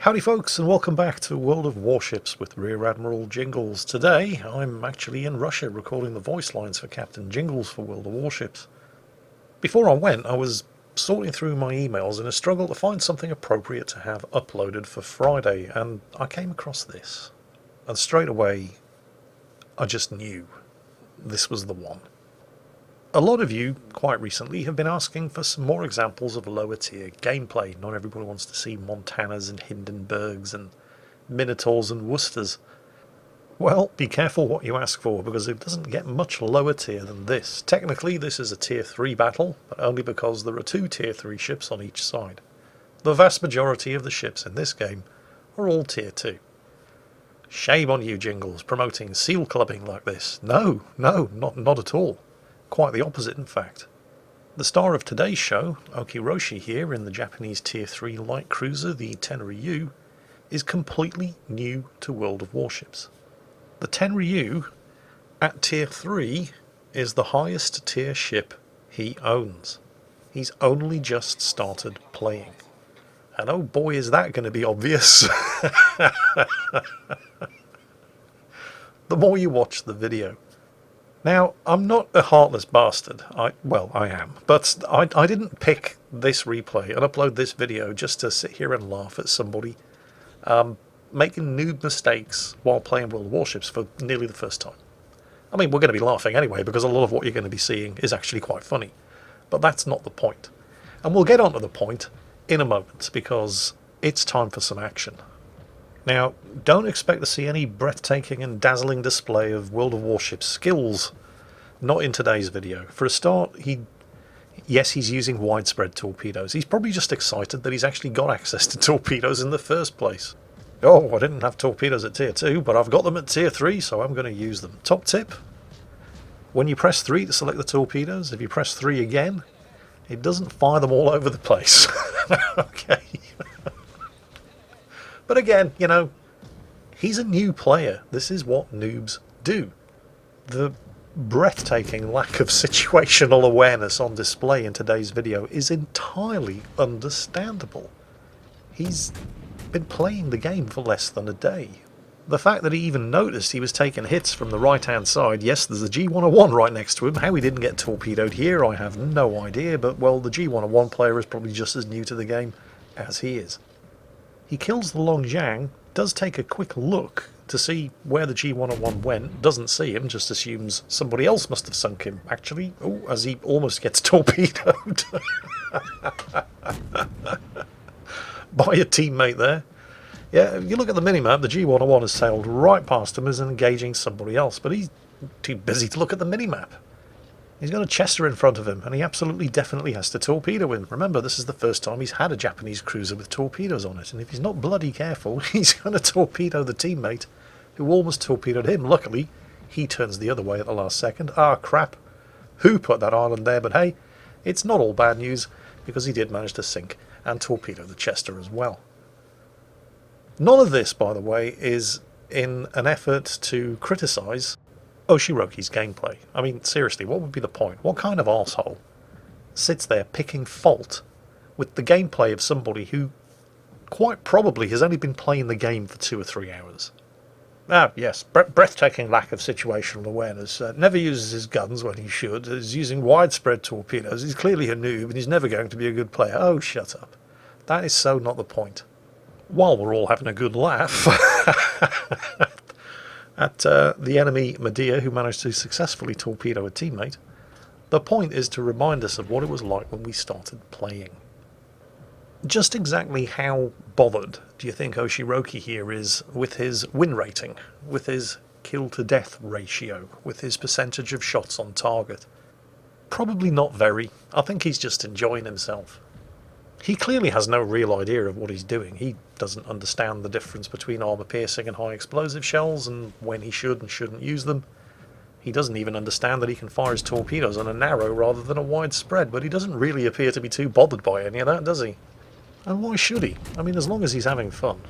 Howdy folks, and welcome back to World of Warships with Rear Admiral Jingles. Today I'm actually in Russia recording the voice lines for Captain Jingles for World of Warships. Before I went, I was sorting through my emails in a struggle to find something appropriate to have uploaded for Friday, and I came across this. And straight away, I just knew this was the one. A lot of you, quite recently, have been asking for some more examples of lower tier gameplay. Not everybody wants to see Montanas and Hindenburgs and Minotaurs and Worcesters. Well, be careful what you ask for, because it doesn't get much lower tier than this. Technically, this is a tier 3 battle, but only because there are 2 tier 3 ships on each side. The vast majority of the ships in this game are all tier 2. Shame on you, Jingles, promoting seal clubbing like this. No, not at all. Quite the opposite, in fact. The star of today's show, Okiroshi here in the Japanese Tier 3 light cruiser, the Tenryu, is completely new to World of Warships. The Tenryu, at Tier 3, is the highest tier ship he owns. He's only just started playing. And oh boy, is that going to be obvious. The more you watch the video. Now, I'm not a heartless bastard. I am. But I didn't pick this replay and upload this video just to sit here and laugh at somebody making noob mistakes while playing World of Warships for nearly the first time. I mean, we're going to be laughing anyway, because a lot of what you're going to be seeing is actually quite funny. But that's not the point. And we'll get on to the point in a moment, because it's time for some action. Now, don't expect to see any breathtaking and dazzling display of World of Warships skills. Not in today's video. For a start, he's using widespread torpedoes. He's probably just excited that he's actually got access to torpedoes in the first place. Oh, I didn't have torpedoes at Tier 2, but I've got them at Tier 3, so I'm going to use them. Top tip, when you press 3 to select the torpedoes, if you press 3 again, it doesn't fire them all over the place. Okay. But again, you know, he's a new player. This is what noobs do. The breathtaking lack of situational awareness on display in today's video is entirely understandable. He's been playing the game for less than a day. The fact that he even noticed he was taking hits from the right-hand side, yes, there's a G101 right next to him. How he didn't get torpedoed here, I have no idea, but, well, the G101 player is probably just as new to the game as he is. He kills the Long Zhang, does take a quick look to see where the G101 went, doesn't see him, just assumes somebody else must have sunk him, actually. Oh, as he almost gets torpedoed by a teammate there. Yeah, if you look at the minimap, the G101 has sailed right past him as engaging somebody else, but he's too busy to look at the minimap. He's got a Chester in front of him, and he absolutely definitely has to torpedo him. Remember, this is the first time he's had a Japanese cruiser with torpedoes on it, and if he's not bloody careful, he's going to torpedo the teammate who almost torpedoed him. Luckily, he turns the other way at the last second. Ah, crap. Who put that island there? But hey, it's not all bad news, because he did manage to sink and torpedo the Chester as well. None of this, by the way, is in an effort to criticise Oshiroki's gameplay. I mean, seriously, what would be the point? What kind of arsehole sits there picking fault with the gameplay of somebody who quite probably has only been playing the game for 2 or 3 hours? Ah, yes, breathtaking lack of situational awareness. Never uses his guns when he should. Is using widespread torpedoes. He's clearly a noob and he's never going to be a good player. Oh, shut up. That is so not the point. While we're all having a good laugh at the enemy Medea, who managed to successfully torpedo a teammate, the point is to remind us of what it was like when we started playing. Just exactly how bothered do you think Oshiroki here is with his win rating, with his kill-to-death ratio, with his percentage of shots on target? Probably not very. I think he's just enjoying himself. He clearly has no real idea of what he's doing. He doesn't understand the difference between armor-piercing and high-explosive shells, and when he should and shouldn't use them. He doesn't even understand that he can fire his torpedoes on a narrow rather than a wide spread, but he doesn't really appear to be too bothered by any of that, does he? And why should he? I mean, as long as he's having fun.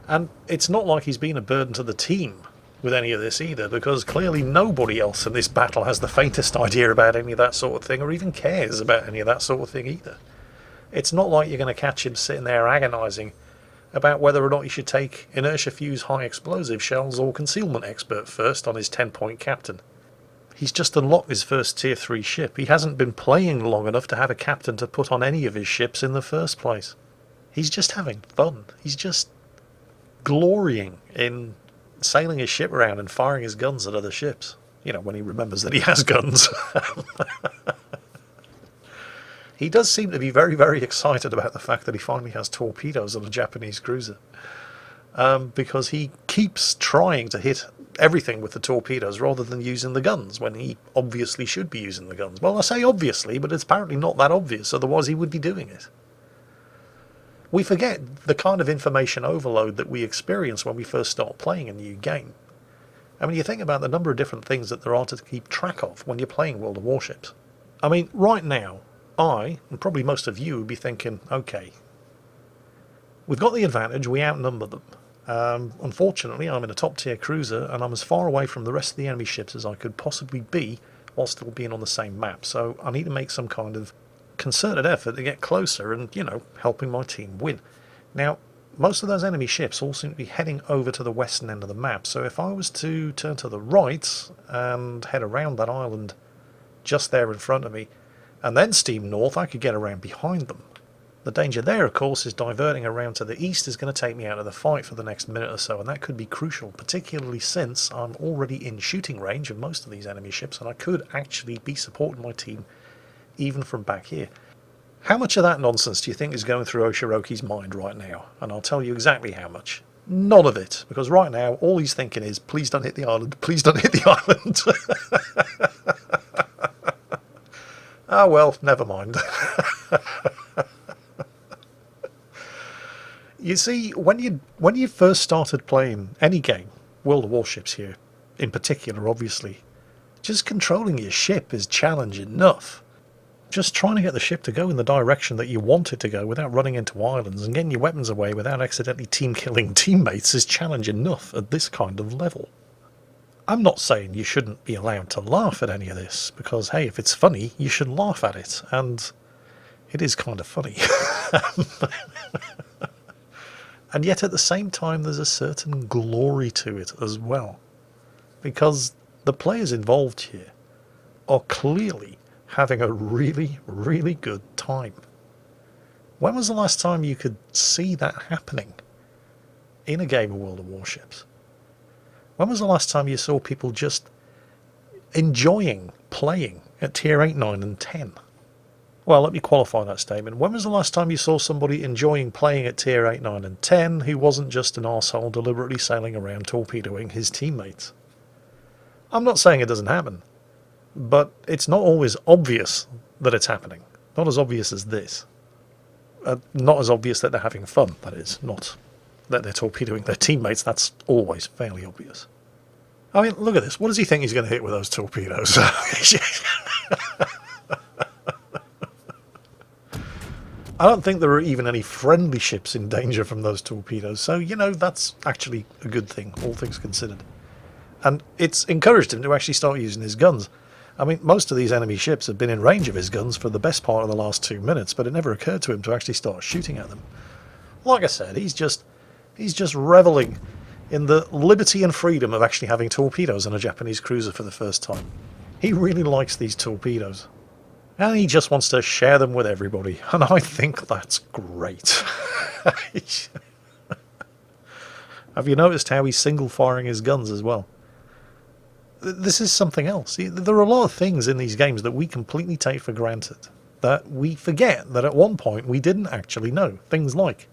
And it's not like he's been a burden to the team with any of this either, because clearly nobody else in this battle has the faintest idea about any of that sort of thing, or even cares about any of that sort of thing either. It's not like you're going to catch him sitting there agonising about whether or not he should take inertia fuse high explosive shells or concealment expert first on his 10-point captain. He's just unlocked his first tier 3 ship. He hasn't been playing long enough to have a captain to put on any of his ships in the first place. He's just having fun. He's just glorying in sailing his ship around and firing his guns at other ships. You know, when he remembers that he has guns. He does seem to be very, very excited about the fact that he finally has torpedoes on a Japanese cruiser. Because he keeps trying to hit everything with the torpedoes rather than using the guns, when he obviously should be using the guns. Well, I say obviously, but it's apparently not that obvious, otherwise he would be doing it. We forget the kind of information overload that we experience when we first start playing a new game. I mean, you think about the number of different things that there are to keep track of when you're playing World of Warships. I mean, right now, I, and probably most of you, would be thinking, okay, we've got the advantage, we outnumber them. Unfortunately, I'm in a top-tier cruiser, and I'm as far away from the rest of the enemy ships as I could possibly be while still being on the same map. So I need to make some kind of concerted effort to get closer and, you know, helping my team win. Now, most of those enemy ships all seem to be heading over to the western end of the map, so if I was to turn to the right and head around that island just there in front of me, and then steam north, I could get around behind them. The danger there, of course, is diverting around to the east is going to take me out of the fight for the next minute or so, and that could be crucial, particularly since I'm already in shooting range of most of these enemy ships, and I could actually be supporting my team even from back here. How much of that nonsense do you think is going through Oshiroki's mind right now? And I'll tell you exactly how much. None of it, because right now all he's thinking is, please don't hit the island, please don't hit the island. Ah, well, never mind. You see, when you first started playing any game, World of Warships here in particular, obviously, just controlling your ship is challenge enough. Just trying to get the ship to go in the direction that you want it to go without running into islands and getting your weapons away without accidentally team-killing teammates is challenge enough at this kind of level. I'm not saying you shouldn't be allowed to laugh at any of this, because, hey, if it's funny, you should laugh at it, and it is kind of funny. And yet at the same time there's a certain glory to it as well, because the players involved here are clearly having a really, really good time. When was the last time you could see that happening in a game of World of Warships? When was the last time you saw people just enjoying playing at tier 8, 9 and 10? Well, let me qualify that statement. When was the last time you saw somebody enjoying playing at tier 8, 9 and 10 who wasn't just an arsehole deliberately sailing around torpedoing his teammates? I'm not saying it doesn't happen, but it's not always obvious that it's happening. Not as obvious as this. Not as obvious that they're having fun, that is. Not that they're torpedoing their teammates. That's always fairly obvious. I mean, look at this. What does he think he's going to hit with those torpedoes? I don't think there are even any friendly ships in danger from those torpedoes, so, you know, that's actually a good thing, all things considered. And it's encouraged him to actually start using his guns. I mean, most of these enemy ships have been in range of his guns for the best part of the last 2 minutes, but it never occurred to him to actually start shooting at them. Like I said, he's just reveling in the liberty and freedom of actually having torpedoes on a Japanese cruiser for the first time. He really likes these torpedoes. And he just wants to share them with everybody. And I think that's great. Have you noticed how he's single firing his guns as well? This is something else. There are a lot of things in these games that we completely take for granted, that we forget that at one point we didn't actually know. Things like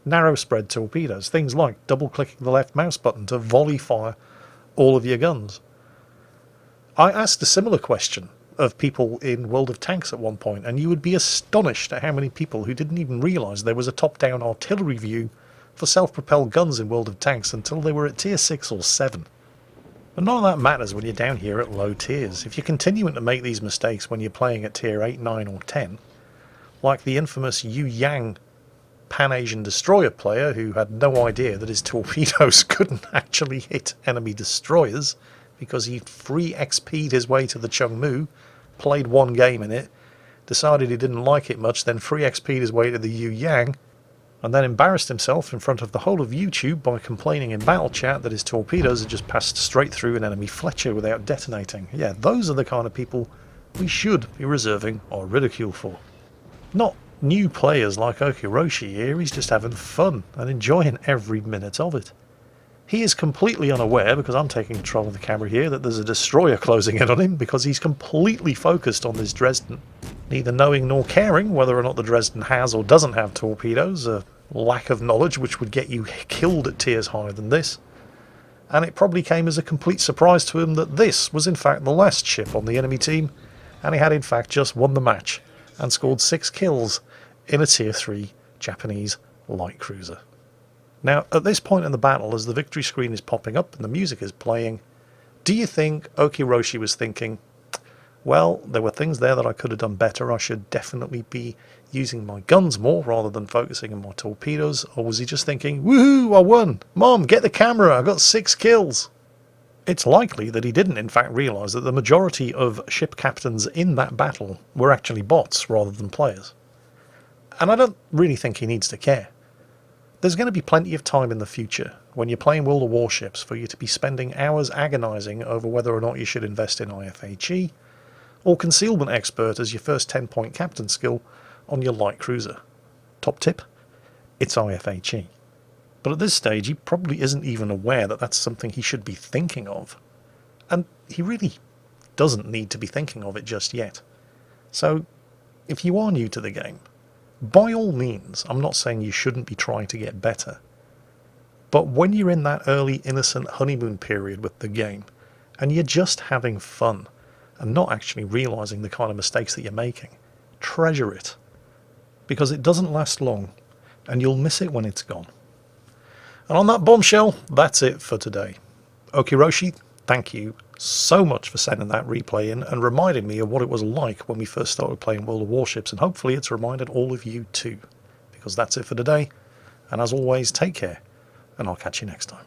narrow spread torpedoes, things like double clicking the left mouse button to volley fire all of your guns. I asked a similar question of people in World of Tanks at one point, and you would be astonished at how many people who didn't even realise there was a top-down artillery view for self-propelled guns in World of Tanks until they were at tier 6 or 7. But none of that matters when you're down here at low tiers. If you're continuing to make these mistakes when you're playing at tier 8, 9 or 10, like the infamous Yu Yang Pan-Asian destroyer player who had no idea that his torpedoes couldn't actually hit enemy destroyers because he free XP'd his way to the Chungmu, played one game in it, decided he didn't like it much, then free XP'd his way to the Yu Yang, and then embarrassed himself in front of the whole of YouTube by complaining in battle chat that his torpedoes had just passed straight through an enemy Fletcher without detonating. Yeah, those are the kind of people we should be reserving our ridicule for. Not new players like Okiroshi here, he's just having fun and enjoying every minute of it. He is completely unaware, because I'm taking control of the camera here, that there's a destroyer closing in on him, because he's completely focused on this Dresden, neither knowing nor caring whether or not the Dresden has or doesn't have torpedoes, a lack of knowledge which would get you killed at tiers higher than this. And it probably came as a complete surprise to him that this was in fact the last ship on the enemy team, and he had in fact just won the match and scored 6 kills in a tier 3 Japanese light cruiser. Now, at this point in the battle, as the victory screen is popping up and the music is playing, do you think Okiroshi was thinking, well, there were things there that I could have done better, I should definitely be using my guns more rather than focusing on my torpedoes, or was he just thinking, woohoo, I won, Mom, get the camera, I got 6 kills? It's likely that he didn't in fact realise that the majority of ship captains in that battle were actually bots rather than players. And I don't really think he needs to care. There's going to be plenty of time in the future, when you're playing World of Warships, for you to be spending hours agonising over whether or not you should invest in IFHE, or Concealment Expert as your first 10-point captain skill on your light cruiser. Top tip? It's IFHE. But at this stage, he probably isn't even aware that that's something he should be thinking of. And he really doesn't need to be thinking of it just yet. So, if you are new to the game, by all means, I'm not saying you shouldn't be trying to get better. But when you're in that early innocent honeymoon period with the game, and you're just having fun, and not actually realising the kind of mistakes that you're making, treasure it. Because it doesn't last long, and you'll miss it when it's gone. And on that bombshell, that's it for today. Okiroshi, thank you so much for sending that replay in and reminding me of what it was like when we first started playing World of Warships, and hopefully it's reminded all of you too. Because that's it for today, and as always, take care, and I'll catch you next time.